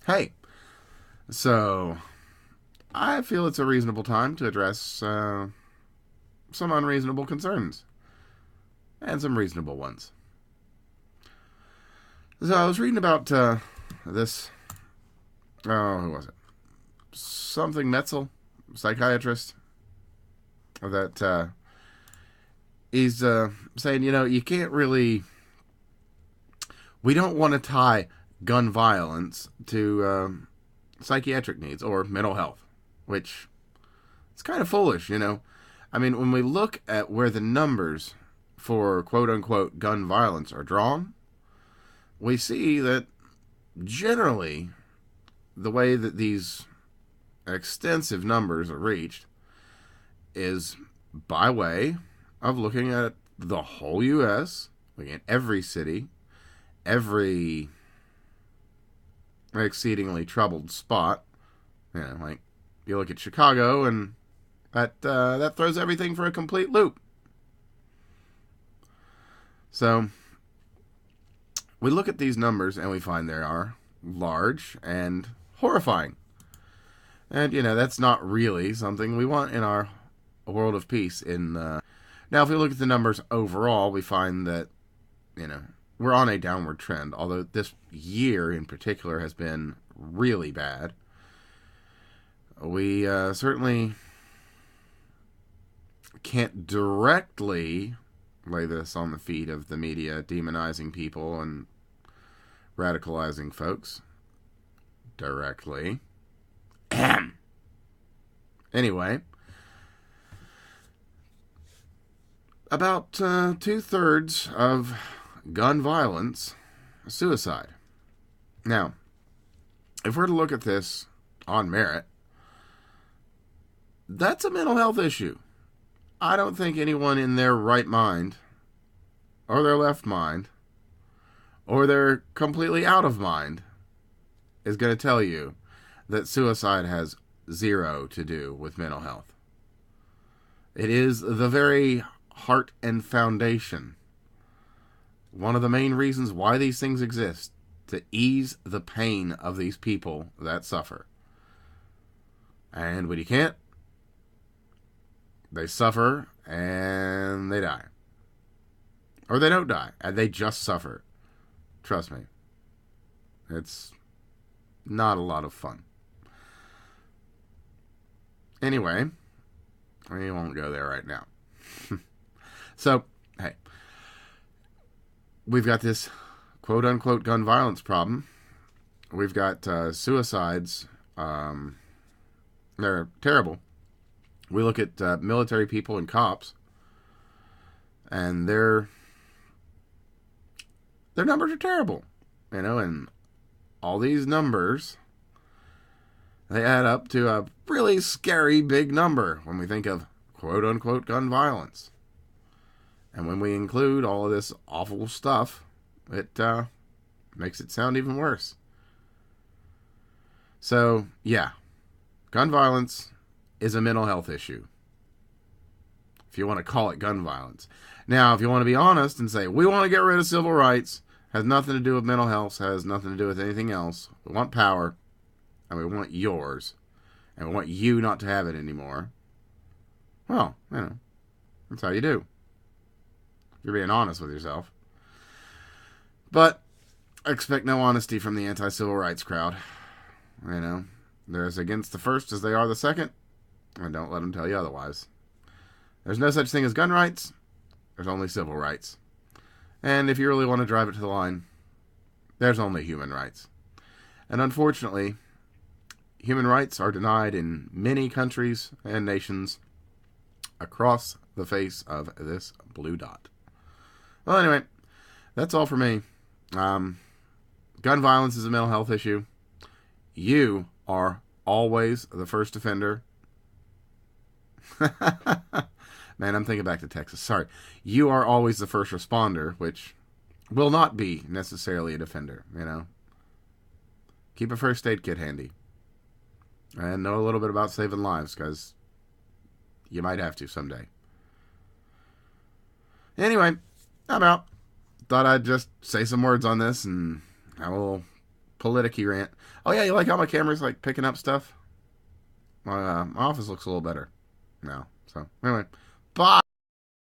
Hey, so I feel it's a reasonable time to address some unreasonable concerns and some reasonable ones. So I was reading about this. Oh, who was it? Something Metzel, psychiatrist, that he's saying, you can't really. We don't want to tie gun violence to psychiatric needs or mental health, which it's kind of foolish. I mean, when we look at where the numbers for quote unquote gun violence are drawn, we see that generally the way that these extensive numbers are reached is by way of looking at the whole U.S., looking at every city, every exceedingly troubled spot. Like you look at Chicago, and that throws everything for a complete loop. So we look at these numbers and we find they are large and horrifying. And that's not really something we want in our world of peace. Now, if we look at the numbers overall, we find that we're on a downward trend. Although this year in particular has been really bad, we certainly can't directly lay this on the feet of the media demonizing people and radicalizing folks directly. Anyway, about 2/3 of gun violence is suicide. Now, if we're to look at this on merit, that's a mental health issue. I don't think anyone in their right mind, or their left mind, or their completely out of mind is going to tell you that suicide has zero to do with mental health. It is the very heart and foundation. One of the main reasons why these things exist, to ease the pain of these people that suffer. And when you can't, they suffer and they die. Or they don't die, and they just suffer. Trust me. It's not a lot of fun. Anyway, we won't go there right now. So, hey, we've got this quote-unquote gun violence problem. We've got suicides. They're terrible. We look at military people and cops, and their numbers are terrible. And all these numbers, they add up to a really scary big number when we think of quote-unquote gun violence. And when we include all of this awful stuff, it makes it sound even worse. So, yeah, gun violence is a mental health issue, if you want to call it gun violence. Now, if you want to be honest and say, we want to get rid of civil rights, has nothing to do with mental health, has nothing to do with anything else, we want power, and we want yours, and we want you not to have it anymore, well, that's how you do. You're being honest with yourself. But expect no honesty from the anti-civil rights crowd. They're as against the first as they are the second, and don't let them tell you otherwise. There's no such thing as gun rights. There's only civil rights. And if you really want to drive it to the line, there's only human rights. And unfortunately, human rights are denied in many countries and nations across the face of this blue dot. Well, anyway, that's all for me. Gun violence is a mental health issue. You are always the first offender. Man, I'm thinking back to Texas. Sorry. You are always the first responder, which will not be necessarily a defender, Keep a first aid kit handy. And know a little bit about saving lives, because you might have to someday. Anyway, I'm out. Thought I'd just say some words on this, and I will Politicky rant. Oh yeah, you like how my camera's like picking up stuff? My office looks a little better now. So anyway, bye.